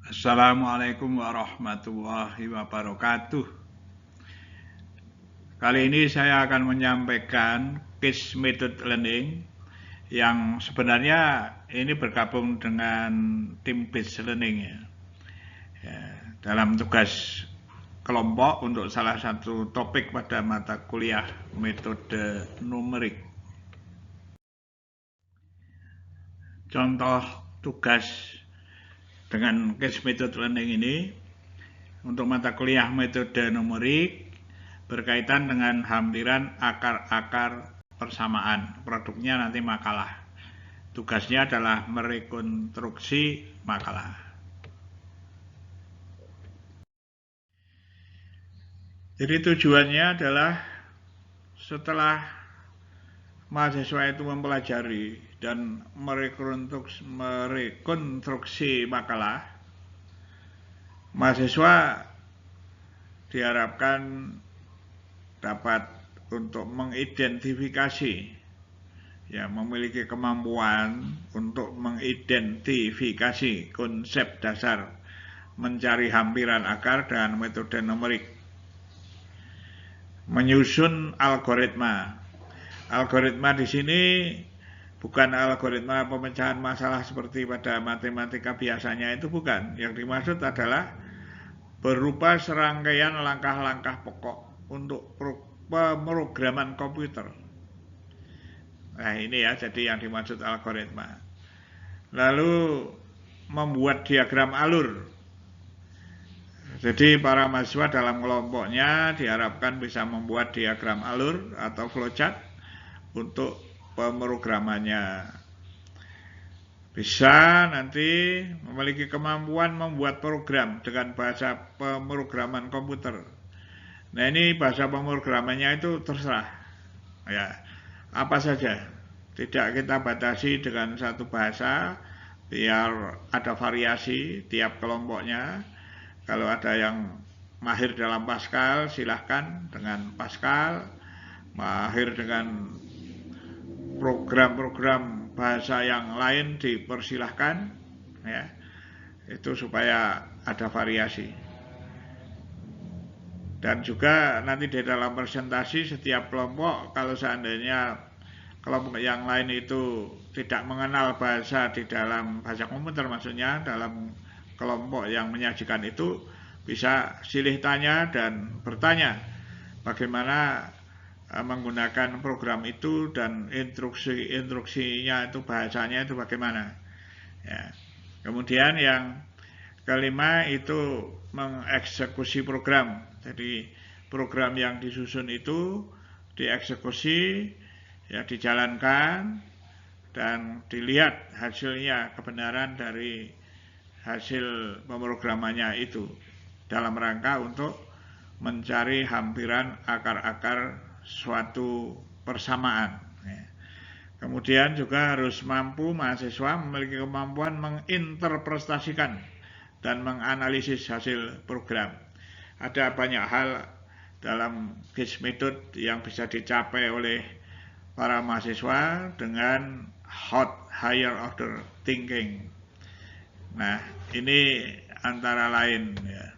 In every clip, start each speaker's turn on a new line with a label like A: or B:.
A: Assalamualaikum warahmatullahi wabarakatuh. Kali ini saya akan menyampaikan case method learning yang sebenarnya ini bergabung dengan tim based learning ya. Dalam tugas kelompok untuk salah satu topik pada mata kuliah metode numerik. Contoh tugas dengan case method learning ini untuk mata kuliah metode numerik berkaitan dengan hampiran akar-akar persamaan. Produknya nanti makalah. Tugasnya adalah merekonstruksi makalah. Jadi tujuannya adalah setelah mahasiswa itu mempelajari dan merekonstruksi makalah, mahasiswa diharapkan dapat untuk mengidentifikasi, ya, memiliki kemampuan untuk mengidentifikasi konsep dasar mencari hampiran akar dengan metode numerik, menyusun algoritma. Algoritma di sini bukan algoritma pemecahan masalah seperti pada matematika biasanya, itu bukan. Yang dimaksud adalah berupa serangkaian langkah-langkah pokok untuk pemrograman komputer. Nah ini ya, jadi yang dimaksud algoritma. Lalu membuat diagram alur. Jadi para mahasiswa dalam kelompoknya diharapkan bisa membuat diagram alur atau flowchart untuk pemrogramannya. Bisa nanti memiliki kemampuan membuat program dengan bahasa pemrograman komputer. Nah ini bahasa pemrogramannya itu terserah, ya, apa saja. Tidak kita batasi dengan satu bahasa, biar ada variasi tiap kelompoknya. Kalau ada yang mahir dalam Pascal, silahkan dengan Pascal. Mahir dengan program-program bahasa yang lain dipersilahkan, ya, itu supaya ada variasi. Dan juga nanti di dalam presentasi setiap kelompok, kalau seandainya kelompok yang lain itu tidak mengenal bahasa di dalam bahasa komputer, maksudnya dalam kelompok yang menyajikan itu, bisa silih tanya dan bertanya bagaimana menggunakan program itu dan instruksinya itu, bahasanya itu bagaimana, ya. Kemudian yang kelima itu mengeksekusi program. Jadi program yang disusun itu dieksekusi, ya, dijalankan dan dilihat hasilnya, kebenaran dari hasil pemrogramannya itu, dalam rangka untuk mencari hampiran akar-akar suatu persamaan. Kemudian juga harus mampu mahasiswa memiliki kemampuan menginterpretasikan dan menganalisis hasil program. Ada banyak hal dalam case method yang bisa dicapai oleh para mahasiswa dengan higher order thinking. Nah, ini antara lain, ya.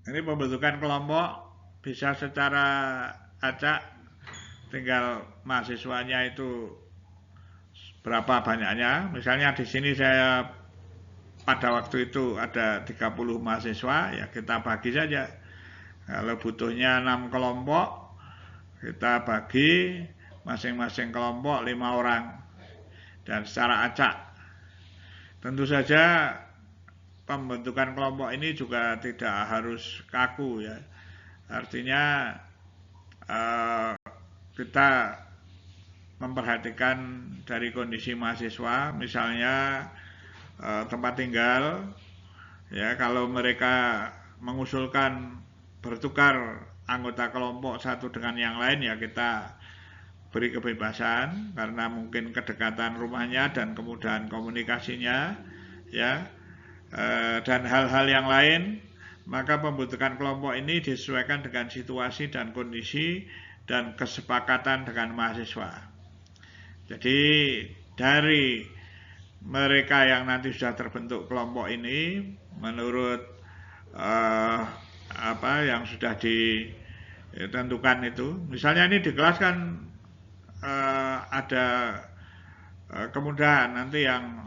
A: Ini pembentukan kelompok bisa secara acak, tinggal mahasiswanya itu berapa banyaknya. Misalnya di sini saya pada waktu itu ada 30 mahasiswa, ya kita bagi saja. Kalau butuhnya 6 kelompok, kita bagi masing-masing kelompok 5 orang. Dan secara acak. Tentu saja pembentukan kelompok ini juga tidak harus kaku, ya. Artinya kita memperhatikan dari kondisi mahasiswa, misalnya tempat tinggal, ya, kalau mereka mengusulkan bertukar anggota kelompok satu dengan yang lain, ya kita beri kebebasan karena mungkin kedekatan rumahnya dan kemudahan komunikasinya, ya, dan hal-hal yang lain. Maka pembentukan kelompok ini disesuaikan dengan situasi dan kondisi dan kesepakatan dengan mahasiswa. Jadi dari mereka yang nanti sudah terbentuk kelompok ini menurut apa yang sudah ditentukan itu. Misalnya ini di kelas kan ada kemudahan nanti yang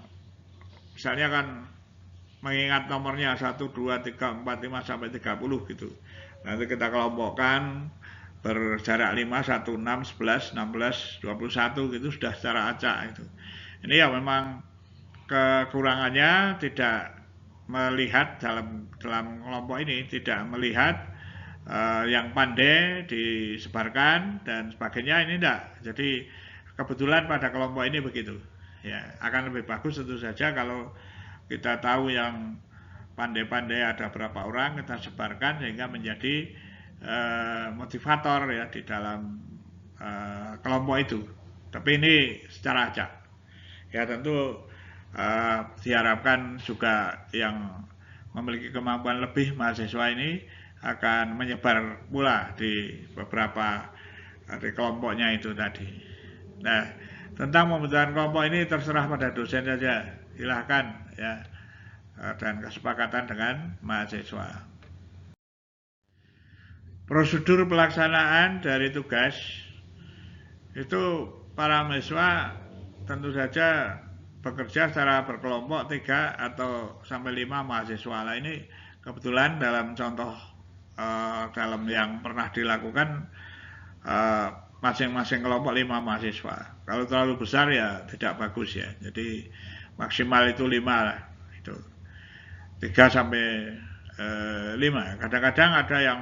A: misalnya kan mengingat nomornya 1, 2, 3, 4, 5 sampai 30 gitu. Nanti kita kelompokkan berjarak 5, 1, 6, 11, 16, 21 gitu sudah secara acak itu. Ini ya memang kekurangannya tidak melihat dalam kelompok ini, tidak melihat yang pandai disebarkan dan sebagainya, ini enggak. Jadi kebetulan pada kelompok ini begitu. Ya, akan lebih bagus tentu saja kalau kita tahu yang pandai-pandai ada berapa orang, kita sebarkan sehingga menjadi motivator ya di dalam kelompok itu. Tapi ini secara acak. Ya tentu diharapkan juga yang memiliki kemampuan lebih mahasiswa ini akan menyebar pula di beberapa di kelompoknya itu tadi. Nah, tentang pembentukan kelompok ini terserah pada dosen saja, silahkan ya, dan kesepakatan dengan mahasiswa. Prosedur pelaksanaan dari tugas itu para mahasiswa tentu saja bekerja secara berkelompok 3 atau sampai 5 mahasiswa. Nah ini kebetulan dalam contoh dalam yang pernah dilakukan masing-masing kelompok 5 mahasiswa. Kalau terlalu besar ya tidak bagus ya. Jadi maksimal itu 5 lah. Itu 3 sampai 5. Kadang-kadang ada yang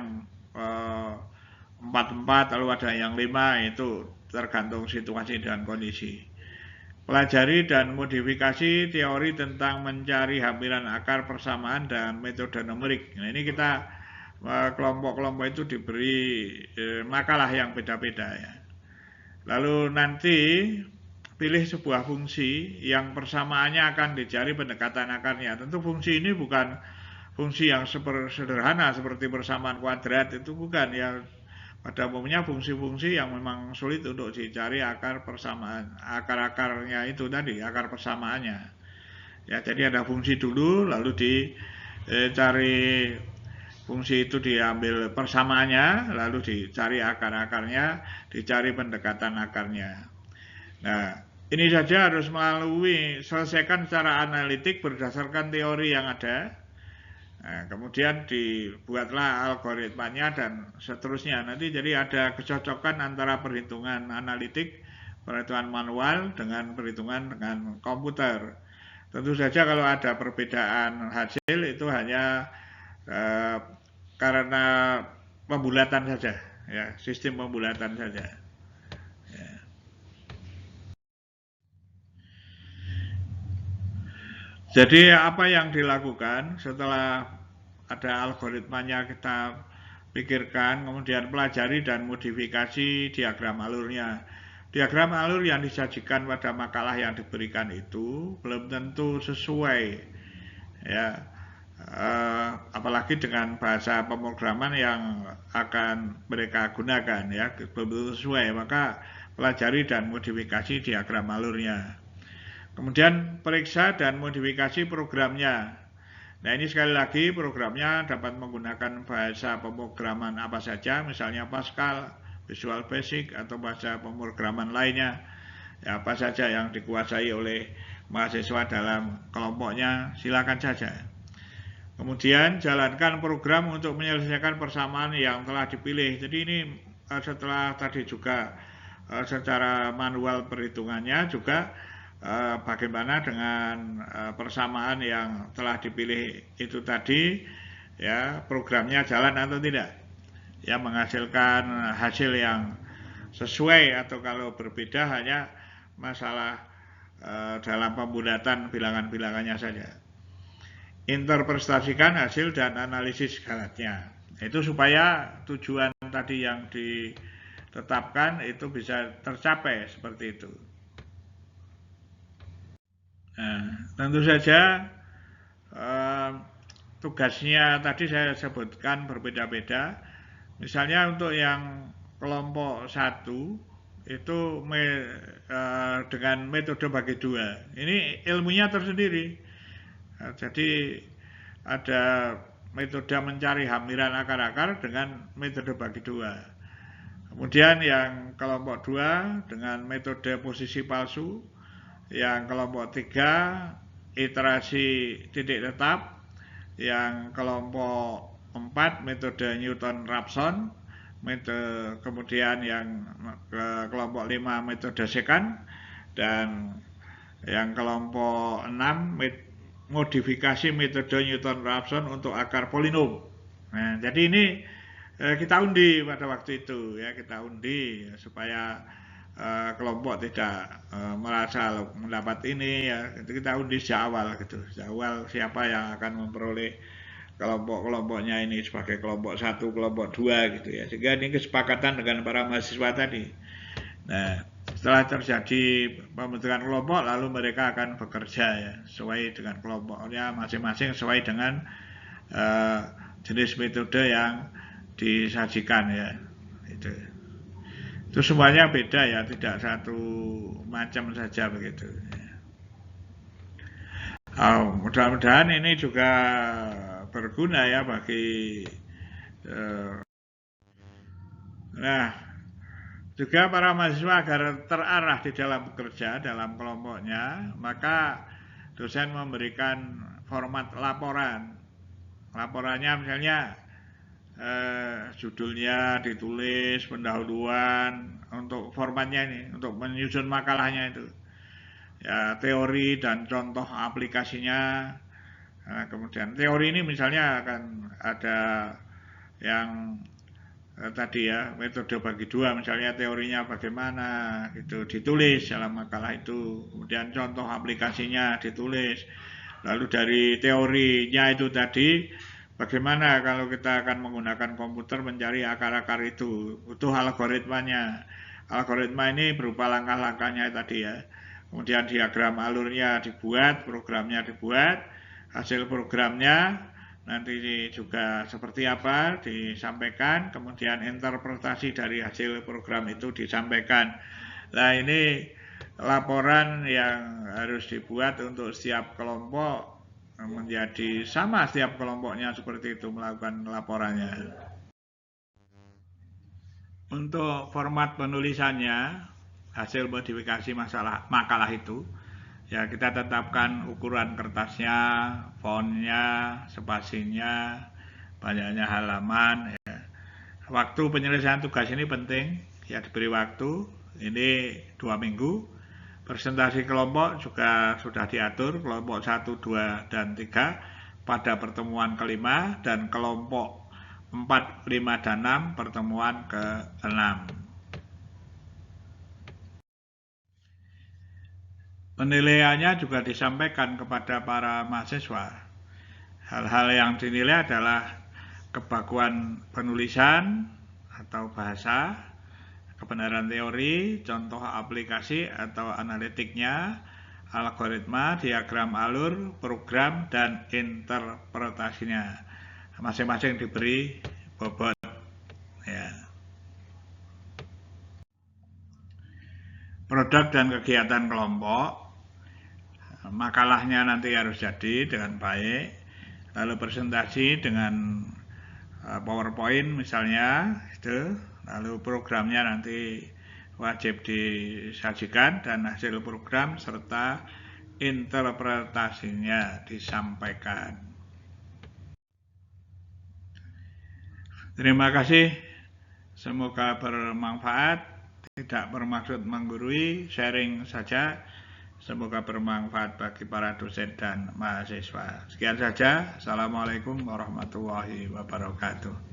A: 4-4, lalu ada yang 5, itu tergantung situasi dan kondisi. Pelajari dan modifikasi teori tentang mencari hampiran akar persamaan dan metode numerik. Nah ini kita kelompok-kelompok itu diberi makalah yang beda-beda ya. Lalu nanti pilih sebuah fungsi yang persamaannya akan dicari pendekatan akarnya. Tentu fungsi ini bukan fungsi yang sederhana seperti persamaan kuadrat, itu bukan ya. Pada umumnya fungsi-fungsi yang memang sulit untuk dicari akar persamaan, akar-akarnya itu tadi, akar persamaannya. Ya, jadi ada fungsi dulu, lalu dicari fungsi itu, diambil persamaannya, lalu dicari akar-akarnya, dicari pendekatan akarnya. Nah, ini saja harus selesaikan secara analitik berdasarkan teori yang ada. Nah, kemudian dibuatlah algoritmanya dan seterusnya. Nanti jadi ada kecocokan antara perhitungan analitik, perhitungan manual dengan perhitungan dengan komputer. Tentu saja kalau ada perbedaan hasil itu hanya karena pembulatan saja, ya, sistem pembulatan saja. Ya. Jadi apa yang dilakukan setelah ada algoritmanya kita pikirkan, kemudian pelajari dan modifikasi diagram alurnya. Diagram alur yang disajikan pada makalah yang diberikan itu belum tentu sesuai, ya, apalagi dengan bahasa pemrograman yang akan mereka gunakan ya, belum tentu sesuai. Maka pelajari dan modifikasi diagram alurnya. Kemudian periksa dan modifikasi programnya. Nah ini sekali lagi programnya dapat menggunakan bahasa pemrograman apa saja, misalnya Pascal, Visual Basic, atau bahasa pemrograman lainnya. Ya, apa saja yang dikuasai oleh mahasiswa dalam kelompoknya, silakan saja. Kemudian jalankan program untuk menyelesaikan persamaan yang telah dipilih. Jadi ini setelah tadi juga secara manual perhitungannya juga bagaimana dengan persamaan yang telah dipilih itu tadi, ya, programnya jalan atau tidak, ya, menghasilkan hasil yang sesuai atau kalau berbeda hanya masalah dalam pembulatan bilangan-bilangannya saja. Interpretasikan hasil dan analisis syaratnya. Itu supaya tujuan tadi yang ditetapkan itu bisa tercapai seperti itu. Nah, tentu saja tugasnya tadi saya sebutkan berbeda-beda. Misalnya untuk yang kelompok 1 itu dengan metode bagi dua. Ini ilmunya tersendiri. Jadi ada metode mencari hamiran akar-akar dengan metode bagi dua. Kemudian yang kelompok 2 dengan metode posisi palsu. Yang kelompok 3 iterasi titik tetap. Yang kelompok 4 metode Newton-Raphson. Kemudian yang kelompok 5 metode secant, dan yang kelompok 6 modifikasi metode Newton-Raphson untuk akar polinom. Nah, jadi ini kita undi pada waktu itu ya, kita undi supaya kelompok tidak merasa mendapat ini ya, kita undi sejak awal gitu, sejak awal siapa yang akan memperoleh kelompok-kelompoknya ini sebagai kelompok 1, kelompok 2 gitu ya. Sehingga ini kesepakatan dengan para mahasiswa tadi. Nah, setelah terjadi pembentukan kelompok, lalu mereka akan bekerja ya, sesuai dengan kelompoknya masing-masing, sesuai dengan jenis metode yang disajikan ya. Itu semuanya beda ya, tidak satu macam saja begitu. Mudah-mudahan ini juga berguna ya bagi nah, juga para mahasiswa agar terarah di dalam bekerja dalam kelompoknya, maka dosen memberikan format laporan. Laporannya misalnya judulnya ditulis, pendahuluan, untuk formatnya ini, untuk menyusun makalahnya itu. Ya, teori dan contoh aplikasinya. Nah, kemudian teori ini misalnya akan ada yang tadi ya, metode bagi dua, misalnya teorinya bagaimana gitu, ditulis dalam makalah itu. Kemudian contoh aplikasinya ditulis. Lalu dari teorinya itu tadi, bagaimana kalau kita akan menggunakan komputer mencari akar-akar itu, butuh algoritmanya. Algoritma ini berupa langkah-langkahnya tadi ya. Kemudian diagram alurnya dibuat, programnya dibuat, hasil programnya nanti juga seperti apa disampaikan, kemudian interpretasi dari hasil program itu disampaikan. Nah, ini laporan yang harus dibuat untuk setiap kelompok, menjadi sama setiap kelompoknya seperti itu melakukan laporannya. Untuk format penulisannya, hasil modifikasi makalah itu, ya kita tetapkan ukuran kertasnya, fontnya, spasinya, banyaknya halaman. Ya. Waktu penyelesaian tugas ini penting, ya diberi waktu, ini 2 minggu. Presentasi kelompok juga sudah diatur, kelompok 1, 2, dan 3 pada pertemuan kelima, dan kelompok 4, 5, dan 6 pertemuan ke-6. Penilaiannya juga disampaikan kepada para mahasiswa. Hal-hal yang dinilai adalah kebaguan penulisan atau bahasa, kebenaran teori, contoh aplikasi atau analitiknya, algoritma, diagram alur, program, dan interpretasinya. Masing-masing diberi bobot. Ya. Produk dan kegiatan kelompok. Makalahnya nanti harus jadi dengan baik, lalu presentasi dengan PowerPoint misalnya itu, lalu programnya nanti wajib disajikan dan hasil program serta interpretasinya disampaikan. Terima kasih, semoga bermanfaat, tidak bermaksud menggurui, sharing saja. Semoga bermanfaat bagi para dosen dan mahasiswa. Sekian saja. Assalamualaikum warahmatullahi wabarakatuh.